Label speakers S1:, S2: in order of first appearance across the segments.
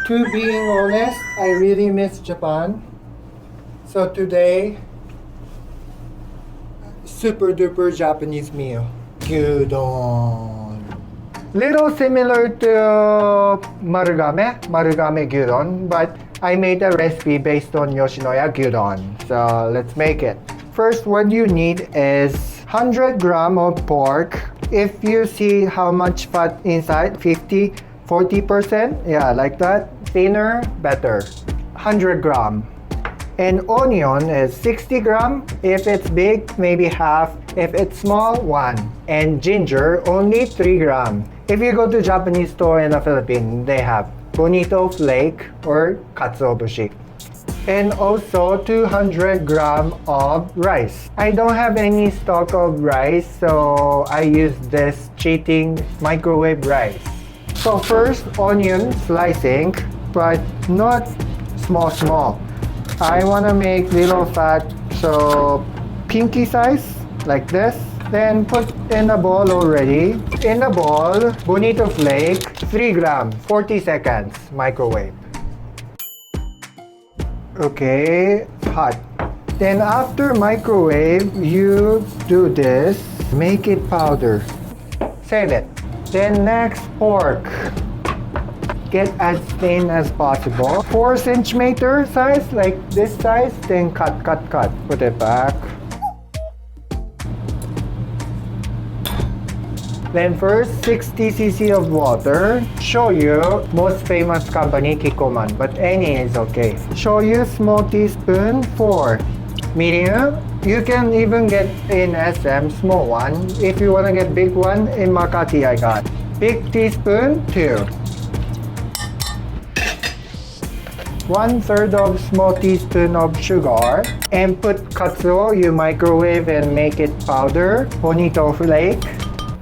S1: To being honest, I really miss Japan. So today, super duper Japanese meal. Gyudon. Little similar to Marugame Gyudon, but I made a recipe based on Yoshinoya Gyudon. So let's make it. First, what you need is 100 gram of pork. If you see how much fat inside, 40%, yeah, like that. Thinner, better. 100 gram. And onion is 60 gram. If it's big, maybe half. If it's small, 1. And ginger, only 3 gram. If you go to Japanese store in the Philippines, they have Bonito, flake, or Katsuobushi. And also 200 gram of rice. I don't have any stock of rice, so I use this cheating microwave rice. So first, onion slicing, but not small. I want to make little fat, so pinky size, like this. Then put in a bowl already. In the bowl, Bonito flake, 3 gram, 40 seconds, microwave. Okay, hot. Then after microwave, you do this, make it powder. Save it. Then next, pork. Get as thin as possible. 4 centimeter size, like this size, then cut. Put it back. Then first, 60 cc of water. Shoyu, most famous company, Kikkoman, but any is okay. Shoyu, small teaspoon, 4. Mirin, you can even get in SM, small one. If you want to get big one, in Makati I got. Big teaspoon, 2. 1/3 of small teaspoon of sugar. And put katsuo, you microwave and make it powder. Bonito flake.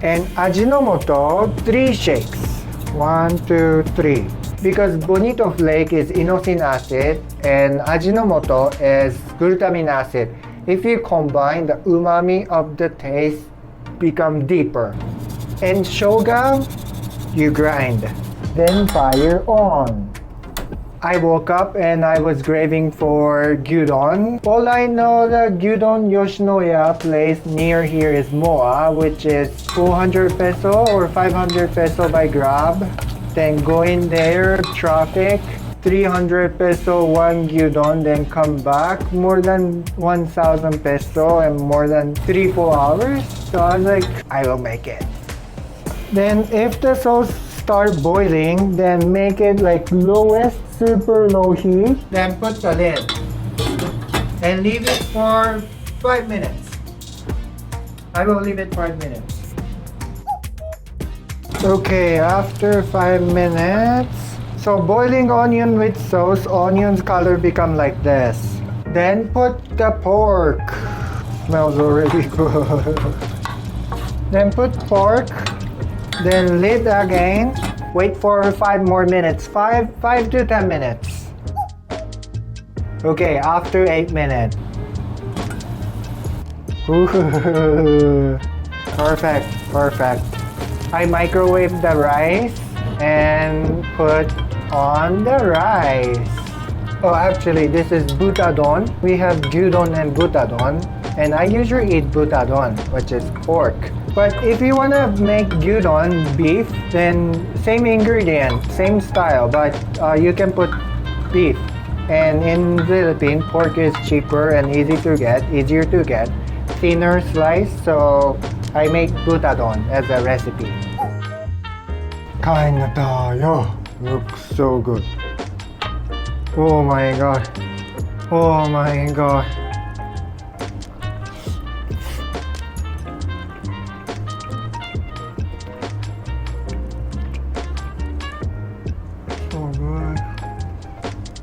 S1: And Ajinomoto, 3 shakes. 1, 2, 3. Because Bonito flake is inosine acid and Ajinomoto is glutamine acid. If you combine, the umami of the taste become deeper. And shoga, you grind. Then fire on. I woke up and I was craving for gyudon. All I know, the gyudon Yoshinoya place near here is Moa, which is 400 peso or 500 peso by Grab. Then go in there, traffic, 300 peso one gyudon, then come back, more than 1,000 peso and more than 3-4 hours. So I was like, I will make it. Then if the sauce start boiling, then make it like lowest, super low heat. Then put the lid and leave it for 5 minutes. I will leave it 5 minutes. Okay, after 5 minutes, so boiling onion with sauce, onion's color become like this. Then put the pork. Smells already good. Then put pork. Then lid again. Wait for 5 more minutes. 5 to 10 minutes. Okay, after 8 minutes. Perfect. I microwave the rice and put on the rice. Oh, actually, this is butadon. We have gyudon and butadon. And I usually eat butadon, which is pork. But if you want to make gyudon beef, then same ingredient, same style, but you can put beef. And in the Philippines, pork is cheaper and easier to get, thinner slice, so I make butadon as a recipe. Kain na tayo. Looks so good. Oh my god.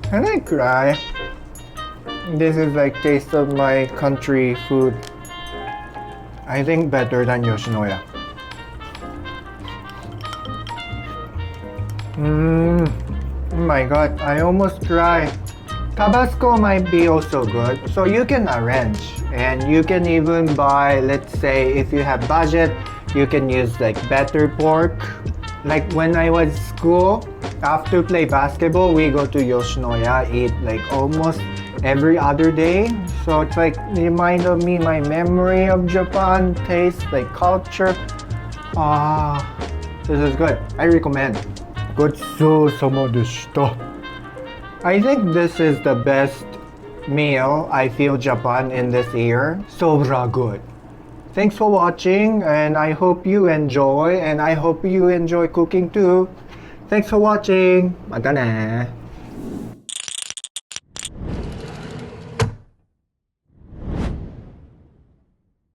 S1: Can I cry? This is like taste of my country food. I think better than Yoshinoya. Oh my god, I almost cry. Tabasco might be also good, so you can arrange. And you can even buy, let's say, if you have budget, you can use like better pork. Like when I was school, After play basketball, we go to Yoshinoya, eat like almost every other day. So it's like remind of me my memory of Japan, taste, like culture. Ah, this is good. I recommend. Gochusou deshita. I think this is the best meal I feel Japan in this year. Sobra good. Thanks for watching, and I hope you enjoy, and I hope you enjoy cooking too. Thanks for watching. Mata na.